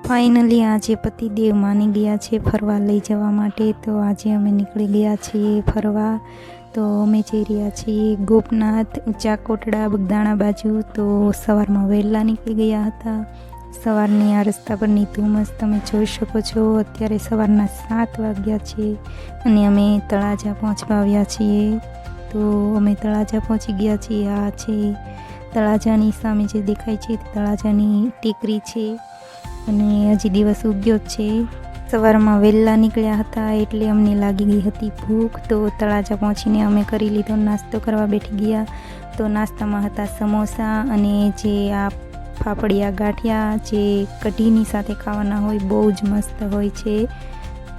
Finally આજે પતિદેવ માની ગયા છે ફરવા લઈ જવા માટે। તો આજે અમે નીકળી ગયા છીએ ફરવા। તો અમે જઈ રહ્યા છીએ ગોપનાથ, ઊંચા કોટડા, બગદાણા બાજુ। તો સવારમાં વહેલા નીકળી ગયા હતા। સવારની આ રસ્તા પરની ધુમ્મસ તમે જોઈ શકો છો। અત્યારે સવારના 7 વાગ્યા છે અને અમે તળાજા પહોંચવા આવ્યા છીએ। તો અમે તળાજા પહોંચી ગયા છીએ। આ છે તળાજાની સામે જે દેખાય છે તે તળાજાની ટેકરી છે અને હજી દિવસ ઉગ્યો જ છે। સવારમાં વહેલા નીકળ્યા હતા એટલે અમને લાગી ગઈ હતી ભૂખ। તો તળાજા પહોંચીને અમે કરી લીધો નાસ્તો કરવા બેઠી ગયા। તો નાસ્તામાં હતા સમોસા અને જે આ ફાફડિયા ગાંઠિયા જે કઢીની સાથે ખાવાના હોય, બહુ જ મસ્ત હોય છે।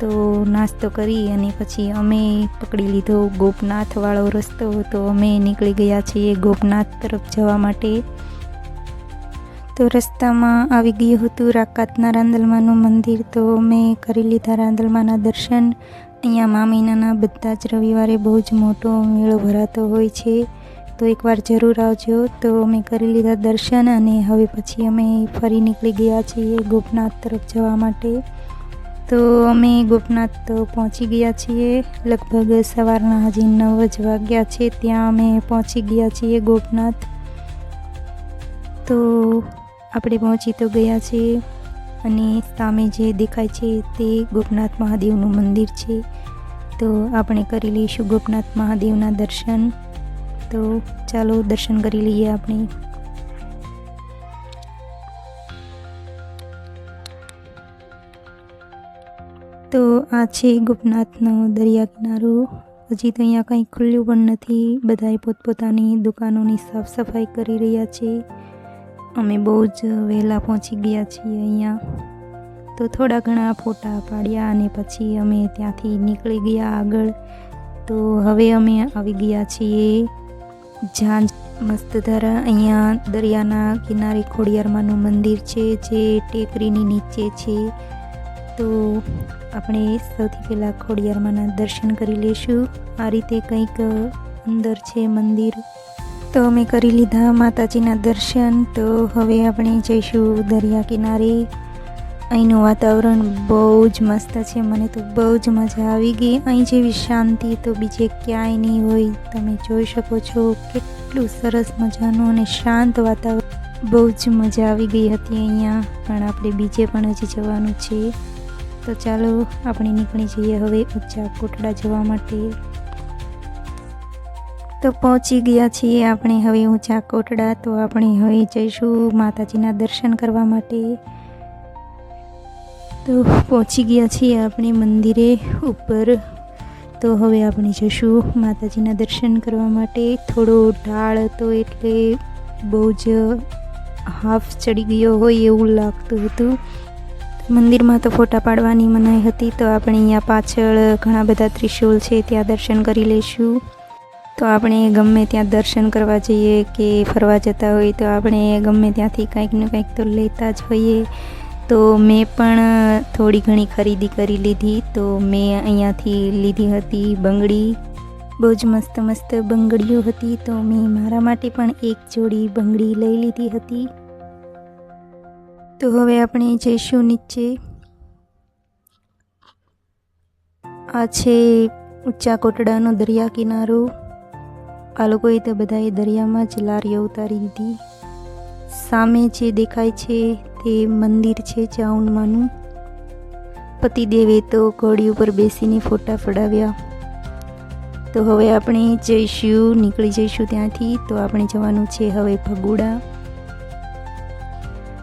તો નાસ્તો કરી અને પછી અમે પકડી લીધો ગોપનાથવાળો રસ્તો। તો અમે નીકળી ગયા છીએ ગોપનાથ તરફ જવા માટે। તો રસ્તામાં આવી ગયું હતું રાકાતના રાંદલમાનું મંદિર। તો મેં કરી લીધા રાંદલમાના દર્શન। અહીંયા મા મહિનાના બધા જ રવિવારે બહુ જ મોટો મેળો ભરાતો હોય છે, તો એકવાર જરૂર આવજો। તો અમે કરી લીધા દર્શન અને હવે પછી અમે ફરી નીકળી ગયા છીએ ગોપનાથ તરફ જવા માટે। તો અમે ગોપનાથ તો પહોંચી ગયા છીએ। લગભગ સવારના હજી 9 જ વાગ્યા છે ત્યાં અમે પહોંચી ગયા છીએ ગોપનાથ। તો આપણે પહોંચી તો ગયા છીએ અને સામે જે દેખાય છે તે ગોપનાથ મહાદેવનું મંદિર છે। તો આપણે કરી લઈશું ગોપનાથ મહાદેવના દર્શન। તો ચાલો દર્શન કરી લઈએ આપણે। તો આ છે ગોપનાથનો દરિયા કિનારો। હજી તો અહીંયા કંઈ ખુલ્લું પણ નથી, બધાએ પોતપોતાની દુકાનોની સાફ સફાઈ કરી રહ્યા છે। અમે બહુ જ વહેલા પહોંચી ગયા છીએ અહીંયા। તો થોડા ઘણા ફોટા પાડ્યા અને પછી અમે ત્યાંથી નીકળી ગયા આગળ। તો હવે અમે આવી ગયા છીએ ઝાંઝ મસ્તધારા। અહીંયા દરિયાના કિનારે ખોડિયારમાંનું મંદિર છે જે ટેકરીની નીચે છે। તો આપણે સૌથી પહેલાં ખોડિયારમાંના દર્શન કરી લઈશું। આ રીતે કંઈક અંદર છે મંદિર। તો અમે કરી લીધા માતાજીના દર્શન। તો હવે આપણે જઈશું દરિયા કિનારે। અહીંનું વાતાવરણ બહુ જ મસ્ત છે, મને તો બહુ જ મજા આવી ગઈ। અહીં જેવી શાંતિ તો બીજે ક્યાંય નહીં હોય। તમે જોઈ શકો છો કેટલું સરસ મજાનું અને શાંત વાતાવરણ। બહુ જ મજા આવી ગઈ હતી અહીંયા, પણ આપણે બીજે પણ હજી જવાનું છે। તો ચાલો આપણે નીકળી જઈએ હવે ઊંચા કોટડા જવા માટે। તો પહોંચી ગયા છીએ આપણે હવે ઊંચા કોટડા। તો આપણે હવે જઈશું માતાજીના દર્શન કરવા માટે। તો પહોંચી ગયા છીએ આપણે મંદિરે ઉપર। તો હવે આપણે જઈશું માતાજીના દર્શન કરવા માટે। થોડો ઢાળ હતો એટલે બહુ જ હાફ ચડી ગયો હોય એવું લાગતું હતું। મંદિરમાં તો ફોટા પાડવાની મનાઈ હતી, તો આપણે અહીંયા પાછળ ઘણા બધા ત્રિશૂલ છે ત્યાં દર્શન કરી લઈશું। તો આપણે ગમે ત્યાં દર્શન કરવા જઈએ કે ફરવા જતા હોય તો આપણે ગમે ત્યાંથી કંઈક ને કંઈક તો લેતા જ હોઈએ। તો મેં પણ થોડી ઘણી ખરીદી કરી લીધી। તો મેં અહીંયાથી લીધી હતી બંગડી, બહુ જ મસ્ત મસ્ત બંગડીઓ હતી। તો મેં મારા માટે પણ એક જોડી બંગડી લઈ લીધી હતી। તો હવે આપણે જઈશું નીચે। આ છે ઊંચા કોટડાનો દરિયા કિનારો। આ લોકોએ તો બધાએ દરિયામાં જ લારીઓ ઉતારી દીધી। સામે જે દેખાય છે તે મંદિર છે ચાઉંડમાનું। પતિદેવે તો ઘોડી ઉપર બેસીને ફોટા પડાવ્યા। તો હવે આપણે જઈશું, નીકળી જઈશું ત્યાંથી। તો આપણે જવાનું છે હવે ભગુડા।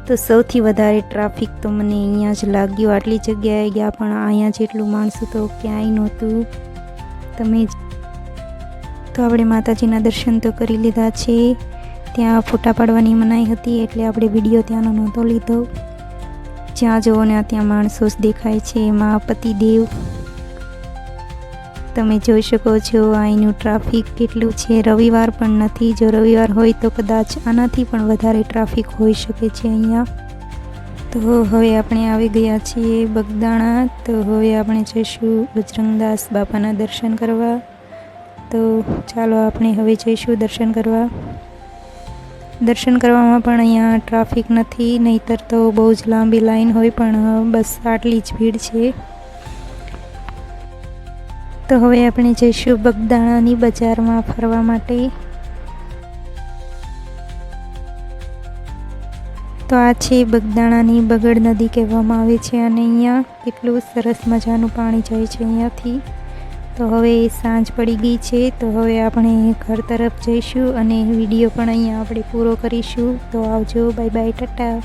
તો સૌથી વધારે ટ્રાફિક તો મને અહીંયા જ લાગ્યું। આટલી જગ્યાએ ગયા પણ અહીંયા જેટલું માણસો તો ક્યાંય નહોતું। તમે તો આપણે માતાજીના દર્શન તો કરી લીધા છે। ત્યાં ફોટા પાડવાની મનાઈ હતી એટલે આપણે વિડીયો ત્યાંનો નહોતો લીધો। જ્યાં જુઓ ને ત્યાં માણસો જ દેખાય છે, એમાં પતિદેવ। તમે જોઈ શકો છો અહીંનું ટ્રાફિક કેટલું છે। રવિવાર પણ નથી, જો રવિવાર હોય તો કદાચ આનાથી પણ વધારે ટ્રાફિક હોઈ શકે છે અહીંયા। તો હવે આપણે આવી ગયા છીએ બગદાણા। તો હવે આપણે જઈશું બજરંગદાસ બાપાના દર્શન કરવા। તો ચાલો આપણે હવે જઈશું દર્શન કરવા। દર્શન કરવામાં પણ અહીંયા ટ્રાફિક નથી, નહીંતર તો બહુ જ લાંબી લાઈન હોય, પણ બસ આટલી જ ભીડ છે. તો હવે આપણે જઈશું બગદાણાની બજારમાં ફરવા માટે. તો આ છે બગદાણાની બગડ નદી કહેવામાં આવે છે, અને અહીંયા કેટલું સરસ મજાનું પાણી જાય છે અહીંયાથી. તો હવે સાંજ પડી ગઈ છે, તો હવે આપણે ઘર તરફ જઈશું અને વિડીયો પણ અહીંયા આપણે પૂરો કરીશું. તો આવજો, બાય બાય, ટાટા.